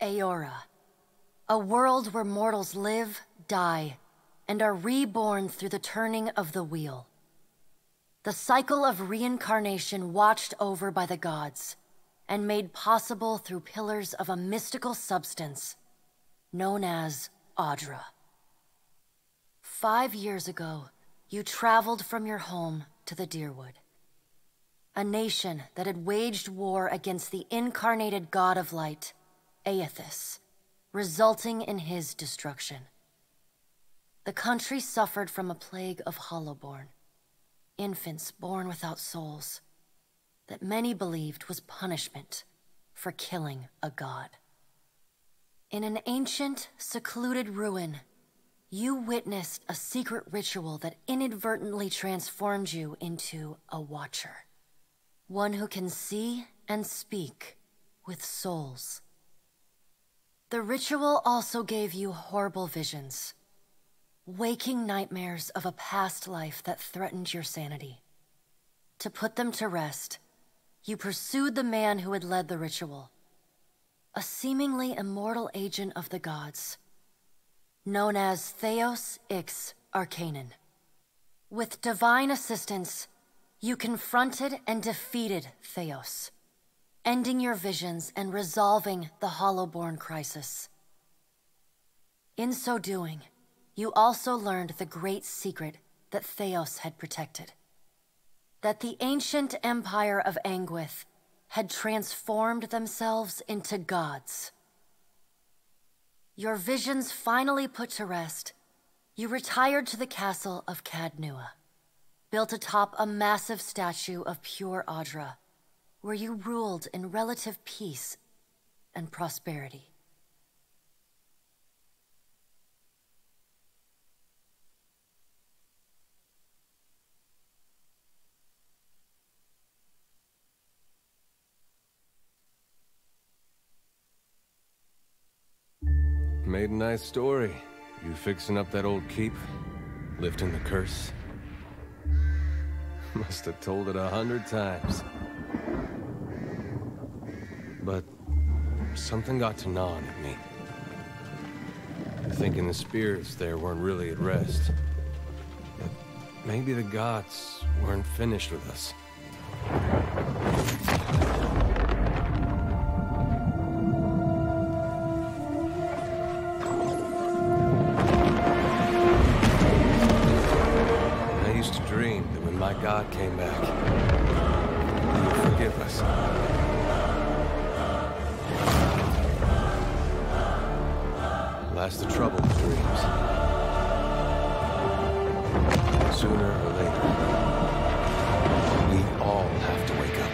Aora, a world where mortals live, die, and are reborn through the turning of the wheel. The cycle of reincarnation watched over by the gods, and made possible through pillars of a mystical substance known as Audra. 5 years ago, you traveled from your home to the Deerwood, a nation that had waged war against the incarnated god of light, Aethys, resulting in his destruction. The country suffered from a plague of hollowborn, infants born without souls, that many believed was punishment for killing a god. In an ancient, secluded ruin, you witnessed a secret ritual that inadvertently transformed you into a watcher. One who can see and speak with souls. The ritual also gave you horrible visions, waking nightmares of a past life that threatened your sanity. To put them to rest, you pursued the man who had led the ritual, a seemingly immortal agent of the gods, known as Theos Ix Arcanon. With divine assistance, you confronted and defeated Theos, ending your visions and resolving the Hollowborn crisis. In so doing, you also learned the great secret that Theos had protected. That the ancient empire of Anguith had transformed themselves into gods. Your visions finally put to rest, you retired to the castle of Cadnua, built atop a massive statue of pure Audra, where you ruled in relative peace and prosperity. Made a nice story. You fixing up that old keep? Lifting the curse? Must have told it 100 times. But something got to gnawing at me. Thinking the spirits there weren't really at rest. But maybe the gods weren't finished with us. I used to dream that when my god came back, he would forgive us. Last the trouble with dreams. Sooner or later, we all have to wake up.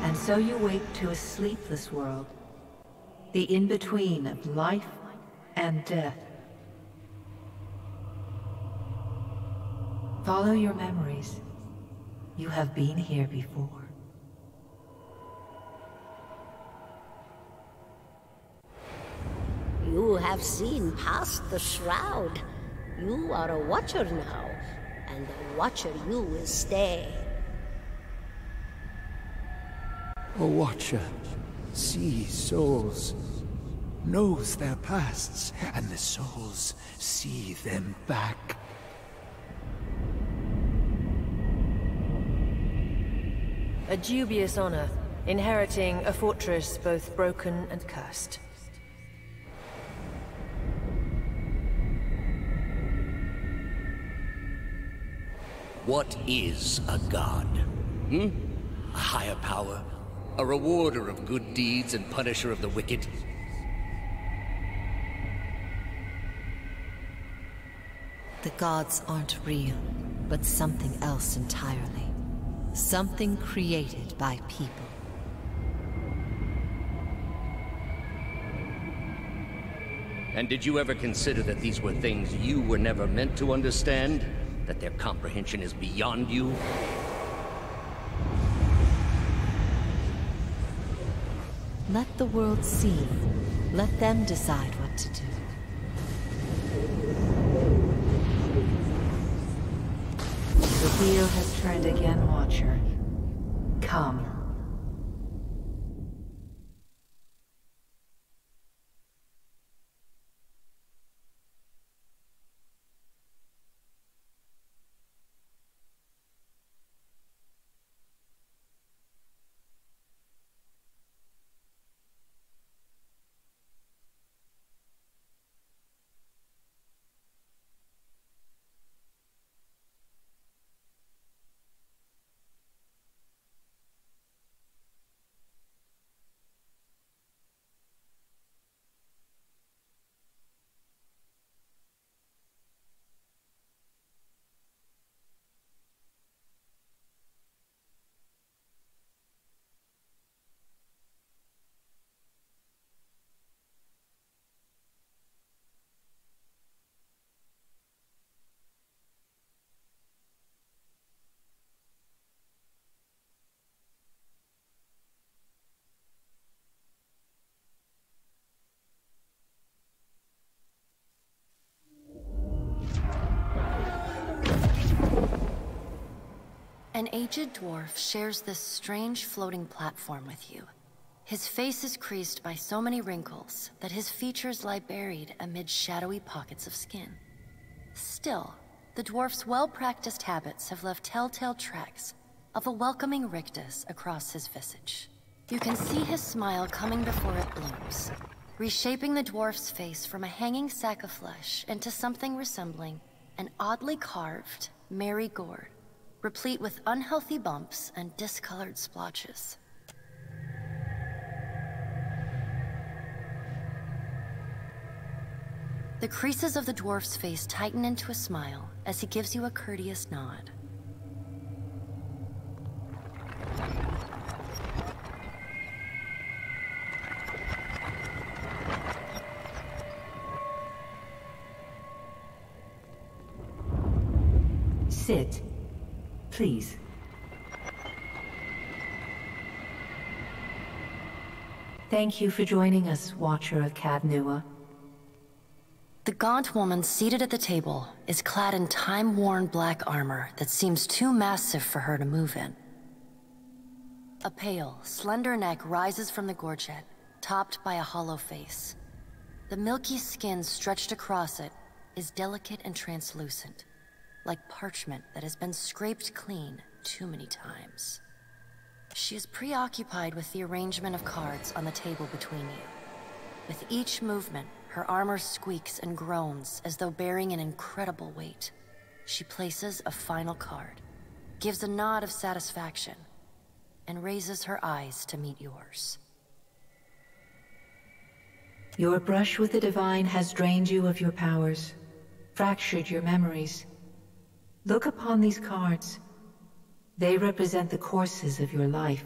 And so you wake to a sleepless world, the in-between of life and death. Follow your memories. You have been here before. You have seen past the shroud. You are a watcher now, and the watcher you will stay. A watcher sees souls, knows their pasts, and the souls see them back. A dubious honor, inheriting a fortress both broken and cursed. What is a god? A higher power? A rewarder of good deeds and punisher of the wicked? The gods aren't real, but something else entirely. Something created by people. And did you ever consider that these were things you were never meant to understand? That their comprehension is beyond you? Let the world see. Let them decide what to do. The wheel has turned again, Watcher. Come. An aged dwarf shares this strange floating platform with you. His face is creased by so many wrinkles that his features lie buried amid shadowy pockets of skin. Still, the dwarf's well-practiced habits have left telltale tracks of a welcoming rictus across his visage. You can see his smile coming before it blooms, reshaping the dwarf's face from a hanging sack of flesh into something resembling an oddly carved, merry gourd, replete with unhealthy bumps and discolored splotches. The creases of the dwarf's face tighten into a smile as he gives you a courteous nod. Sit. Please. Thank you for joining us, Watcher of Cadnua. The gaunt woman seated at the table is clad in time-worn black armor that seems too massive for her to move in. A pale, slender neck rises from the gorget, topped by a hollow face. The milky skin stretched across it is delicate and translucent, like parchment that has been scraped clean too many times. She is preoccupied with the arrangement of cards on the table between you. With each movement, her armor squeaks and groans as though bearing an incredible weight. She places a final card, gives a nod of satisfaction, and raises her eyes to meet yours. Your brush with the divine has drained you of your powers, fractured your memories. Look upon these cards. They represent the courses of your life.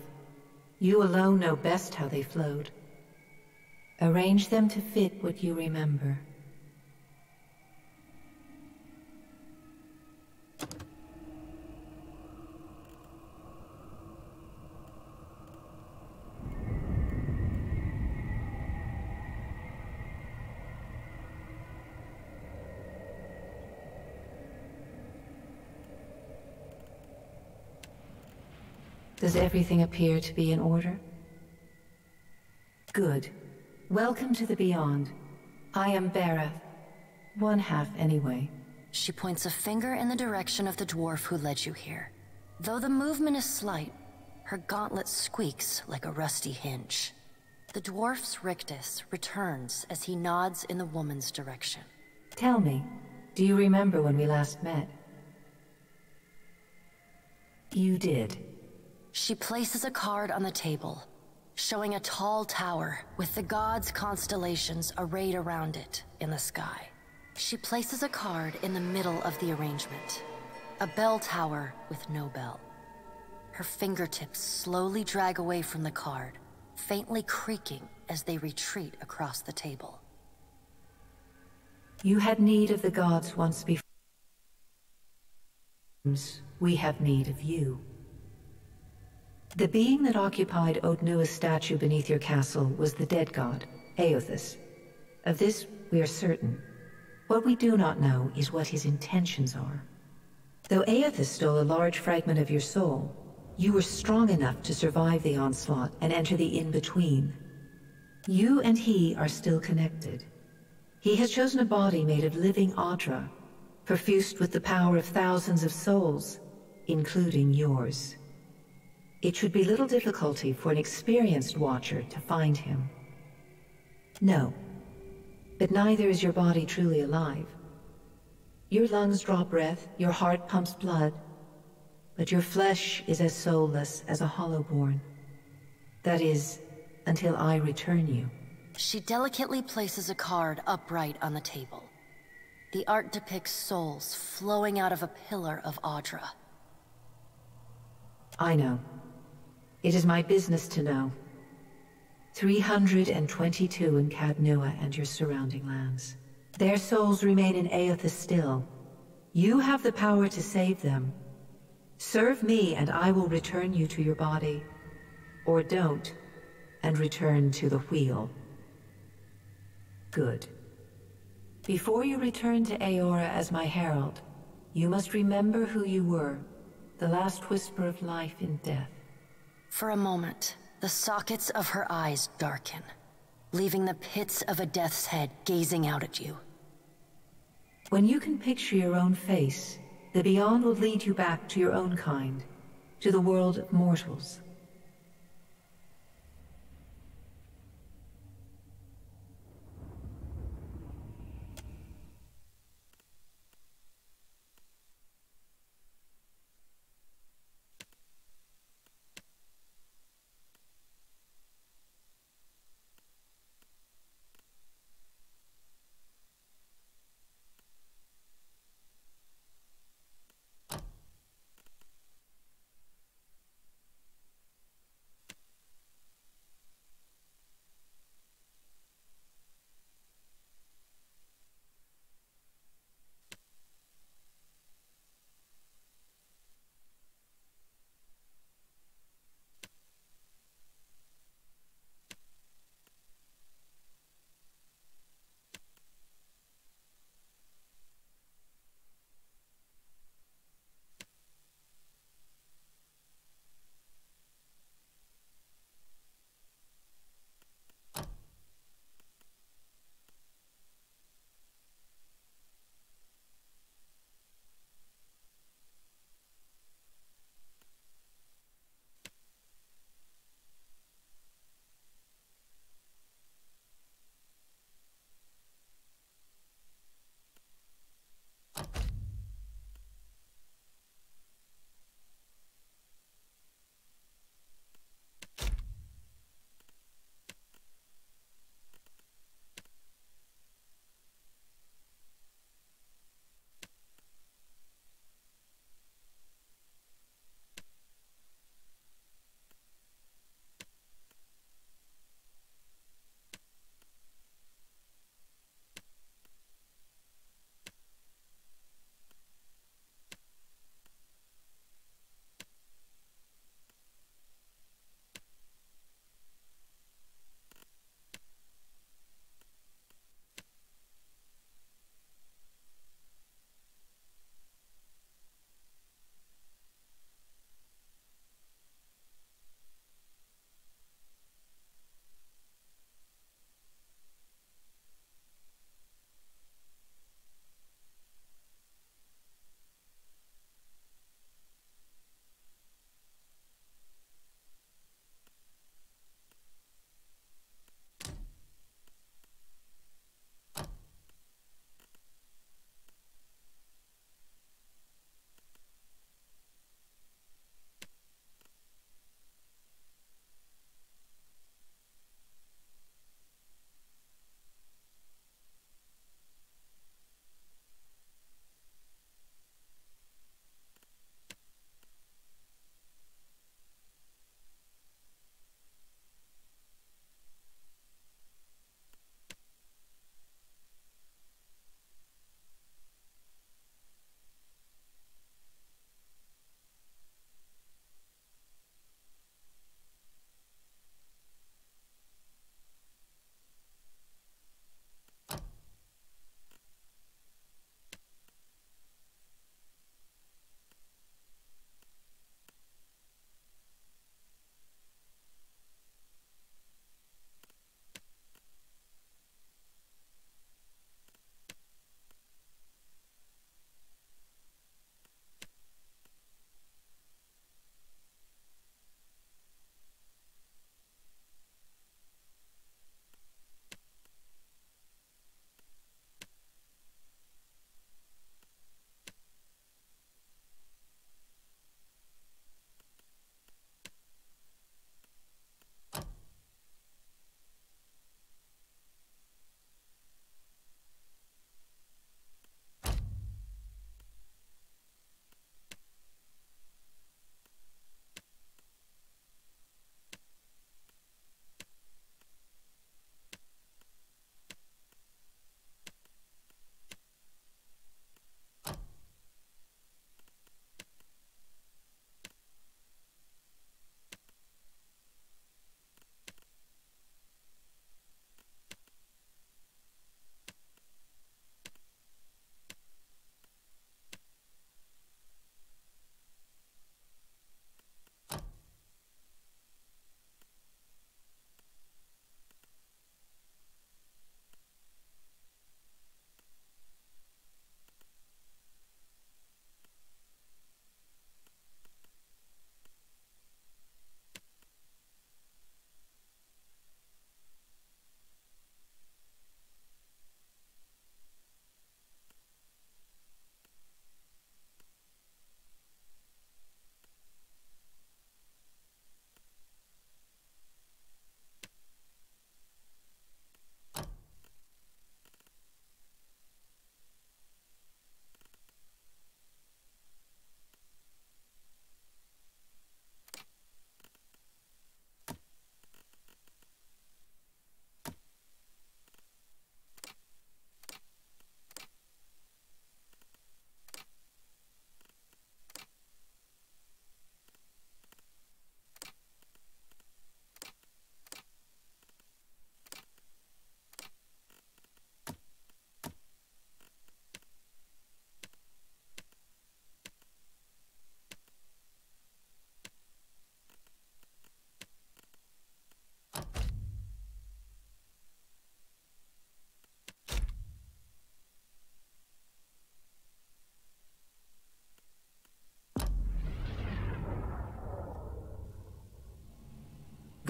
You alone know best how they flowed. Arrange them to fit what you remember. Does everything appear to be in order? Good. Welcome to the Beyond. I am Berath. One half, anyway. She points a finger in the direction of the dwarf who led you here. Though the movement is slight, her gauntlet squeaks like a rusty hinge. The dwarf's rictus returns as he nods in the woman's direction. Tell me, do you remember when we last met? You did. She places a card on the table, showing a tall tower with the gods' constellations arrayed around it in the sky. She places a card in the middle of the arrangement, a bell tower with no bell. Her fingertips slowly drag away from the card, faintly creaking as they retreat across the table. You had need of the gods once before. We have need of you. The being that occupied Odnua's statue beneath your castle was the dead god, Aothus. Of this, we are certain. What we do not know is what his intentions are. Though Aothus stole a large fragment of your soul, you were strong enough to survive the onslaught and enter the in-between. You and he are still connected. He has chosen a body made of living Audra, perfused with the power of thousands of souls, including yours. It should be little difficulty for an experienced watcher to find him. No, but neither is your body truly alive. Your lungs draw breath, your heart pumps blood, but your flesh is as soulless as a hollowborn. That is, until I return you. She delicately places a card upright on the table. The art depicts souls flowing out of a pillar of Audra. I know. It is my business to know. 322 in Cadnua and your surrounding lands. Their souls remain in Aothus still. You have the power to save them. Serve me and I will return you to your body. Or don't, and return to the wheel. Good. Before you return to Aora as my herald, you must remember who you were, the last whisper of life in death. For a moment, the sockets of her eyes darken, leaving the pits of a death's head gazing out at you. When you can picture your own face, the Beyond will lead you back to your own kind, to the world of mortals.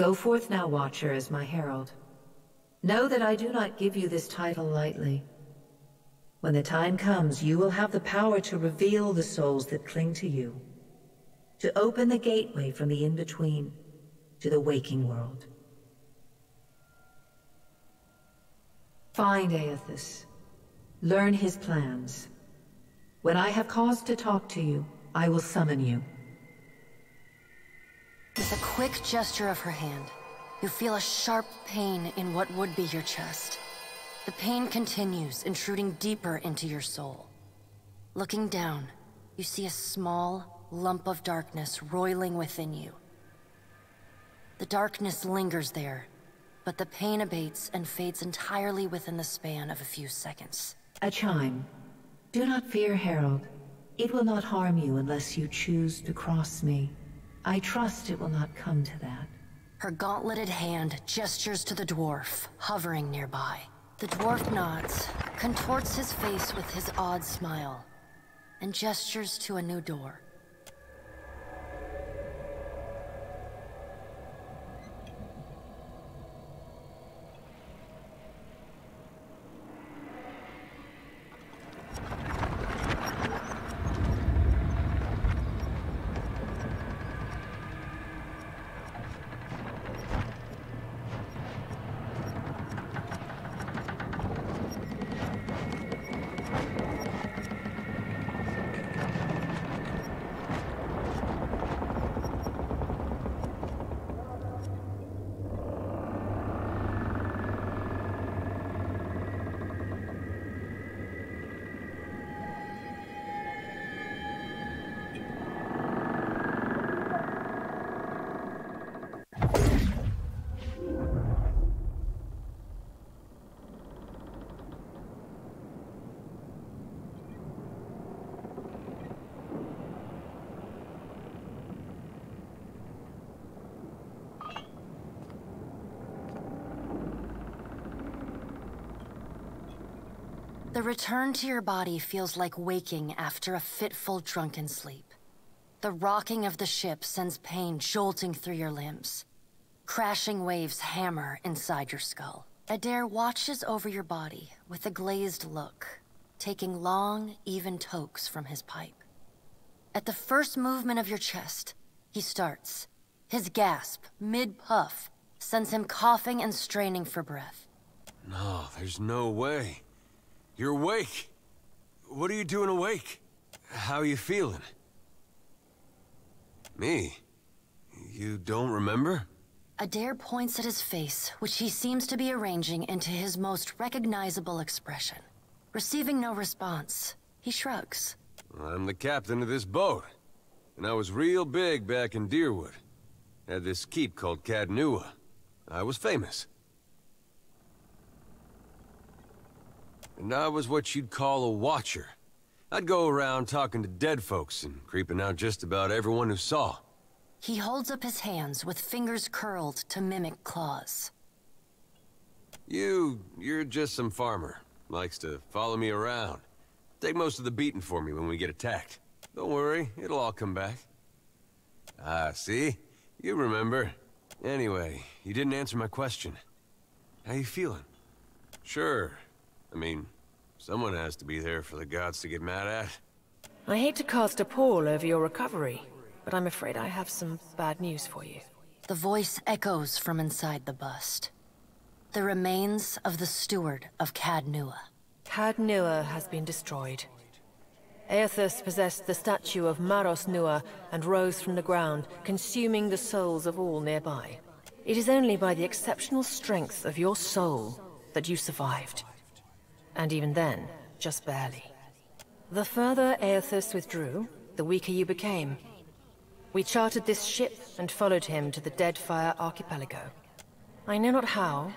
Go forth now, Watcher, as my herald. Know that I do not give you this title lightly. When the time comes, you will have the power to reveal the souls that cling to you, to open the gateway from the in-between to the waking world. Find Aethys. Learn his plans. When I have cause to talk to you, I will summon you. With a quick gesture of her hand, you feel a sharp pain in what would be your chest. The pain continues, intruding deeper into your soul. Looking down, you see a small lump of darkness roiling within you. The darkness lingers there, but the pain abates and fades entirely within the span of a few seconds. A chime. Do not fear, Herald. It will not harm you unless you choose to cross me. I trust it will not come to that. Her gauntleted hand gestures to the dwarf, hovering nearby. The dwarf nods, contorts his face with his odd smile, and gestures to a new door. The return to your body feels like waking after a fitful drunken sleep. The rocking of the ship sends pain jolting through your limbs. Crashing waves hammer inside your skull. Adair watches over your body with a glazed look, taking long, even tokes from his pipe. At the first movement of your chest, he starts. His gasp, mid-puff, sends him coughing and straining for breath. No, there's no way. You're awake. What are you doing awake? How are you feeling? Me? You don't remember? Adair points at his face, which he seems to be arranging into his most recognizable expression. Receiving no response, he shrugs. I'm the captain of this boat, and I was real big back in Deerwood. Had this keep called Cadnua. I was famous. And I was what you'd call a watcher. I'd go around talking to dead folks and creeping out just about everyone who saw. He holds up his hands with fingers curled to mimic claws. You're just some farmer. Likes to follow me around. Take most of the beating for me when we get attacked. Don't worry, it'll all come back. Ah, see? You remember. Anyway, you didn't answer my question. How you feeling? Sure. I mean, someone has to be there for the gods to get mad at. I hate to cast a pall over your recovery, but I'm afraid I have some bad news for you. The voice echoes from inside the bust. The remains of the steward of Cadnua. Cadnua has been destroyed. Aethys possessed the statue of Maros Nua and rose from the ground, consuming the souls of all nearby. It is only by the exceptional strength of your soul that you survived. And even then, just barely. The further Aethys withdrew, the weaker you became. We chartered this ship and followed him to the DEADFIRE archipelago. I know not how,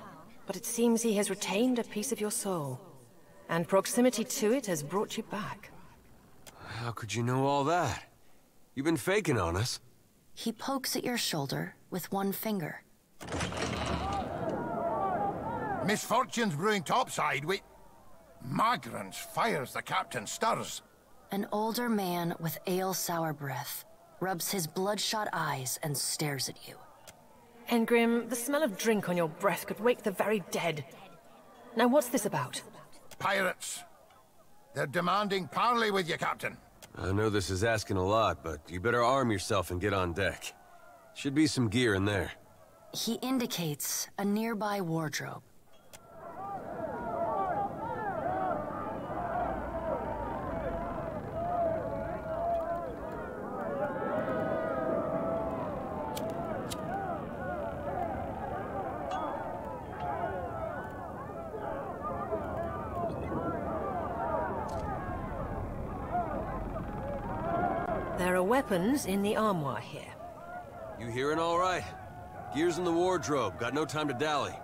but it seems he has retained a piece of your soul, and proximity to it has brought you back. How could you know all that? You've been faking on us. He pokes at your shoulder with one finger. Misfortune's brewing topside. Magrants fires the captain stirs. An older man with ale-sour breath rubs his bloodshot eyes and stares at you. Engrim, the smell of drink on your breath could wake the very dead. Now what's this about? Pirates. They're demanding parley with you, Captain. I know this is asking a lot, but you better arm yourself and get on deck. Should be some gear in there. He indicates a nearby wardrobe. There are weapons in the armoire here. You hearing all right? Gear's in the wardrobe. Got no time to dally.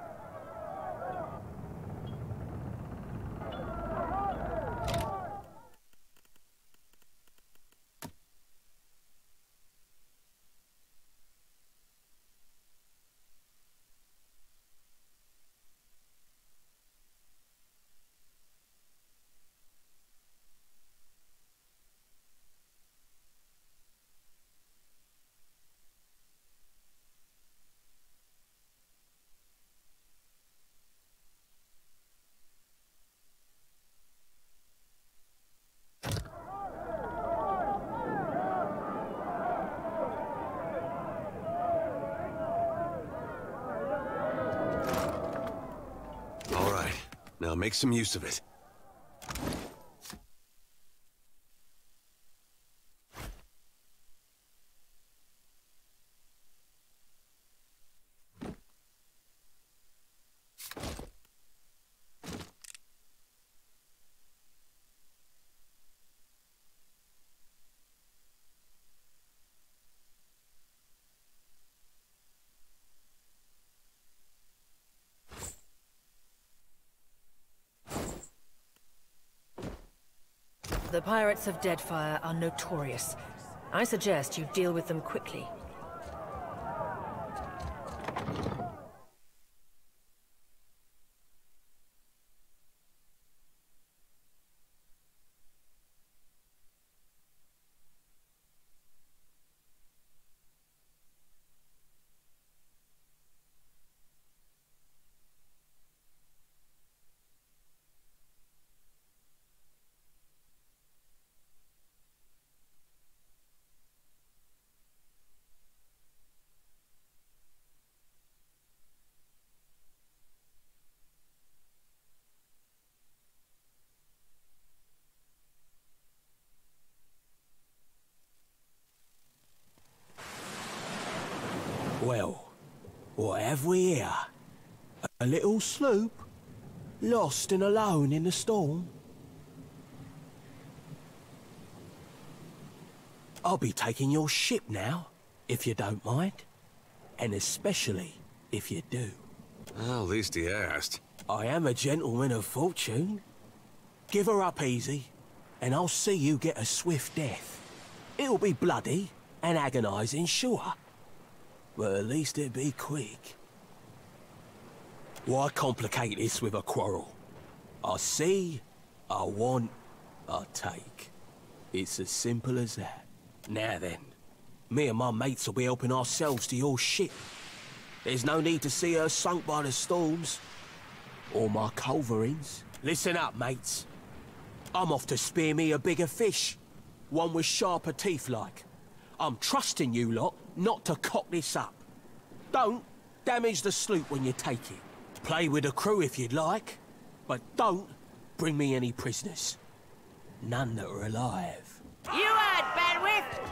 Now make some use of it. The pirates of Deadfire are notorious. I suggest you deal with them quickly. Well, what have we here? A little sloop? Lost and alone in the storm? I'll be taking your ship now, if you don't mind. And especially if you do. Well, at least he asked. I am a gentleman of fortune. Give her up easy, and I'll see you get a swift death. It'll be bloody and agonizing, sure. But at least it'd be quick. Why complicate this with a quarrel? I see, I want, I take. It's as simple as that. Now then, me and my mates will be helping ourselves to your ship. There's no need to see her sunk by the storms. Or my culverins. Listen up, mates. I'm off to spear me a bigger fish. One with sharper teeth like. I'm trusting you lot not to cock this up. Don't damage the sloop when you take it. Play with the crew if you'd like, but don't bring me any prisoners. None that are alive. You heard, bandwidth!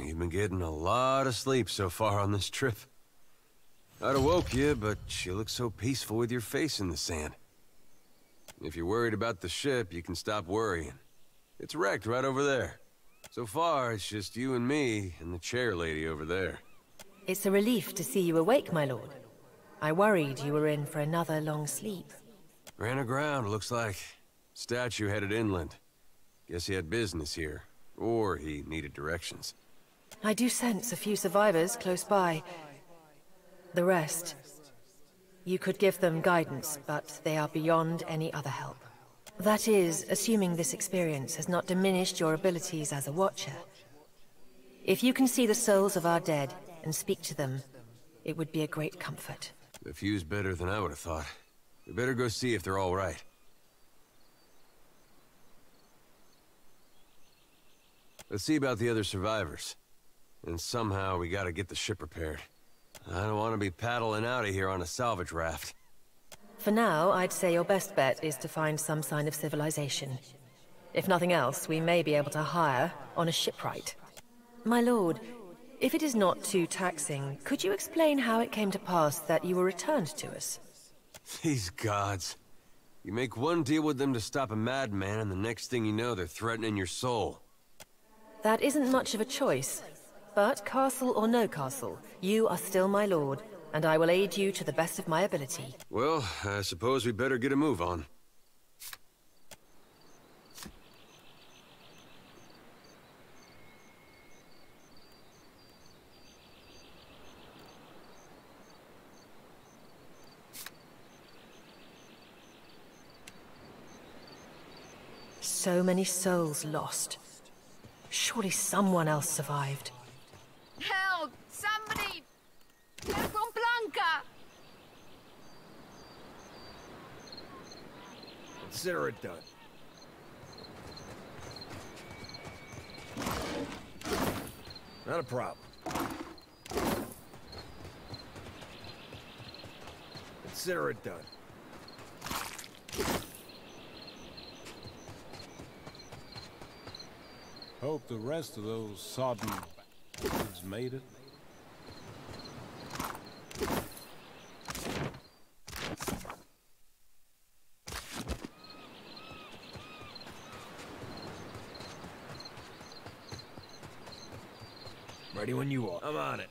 you've been getting a lot of sleep so far on this trip. I'd have woke you, but you look so peaceful with your face in the sand. If you're worried about the ship, you can stop worrying. It's wrecked right over there. So far, it's just you and me and the chair lady over there. It's a relief to see you awake, my lord. I worried you were in for another long sleep. Ran aground, looks like. Statue headed inland. Guess he had business here. Or he needed directions. I do sense a few survivors close by. The rest... You could give them guidance, but they are beyond any other help. That is, assuming this experience has not diminished your abilities as a watcher. If you can see the souls of our dead and speak to them, it would be a great comfort. The view's better than I would have thought. We better go see if they're all right. Let's see about the other survivors. And somehow we gotta get the ship repaired. I don't want to be paddling out of here on a salvage raft. For now, I'd say your best bet is to find some sign of civilization. If nothing else, we may be able to hire on a shipwright. My lord, if it is not too taxing, could you explain how it came to pass that you were returned to us? These gods. You make one deal with them to stop a madman, and the next thing you know, they're threatening your soul. That isn't much of a choice. But castle or no castle, you are still my lord, and I will aid you to the best of my ability. Well, I suppose we better get a move on. So many souls lost. Surely someone else survived. Help! Somebody! Help from Blanca! Consider it done. Not a problem. Consider it done. Hope the rest of those sodden bastards made it. Ready when you are. I'm on it.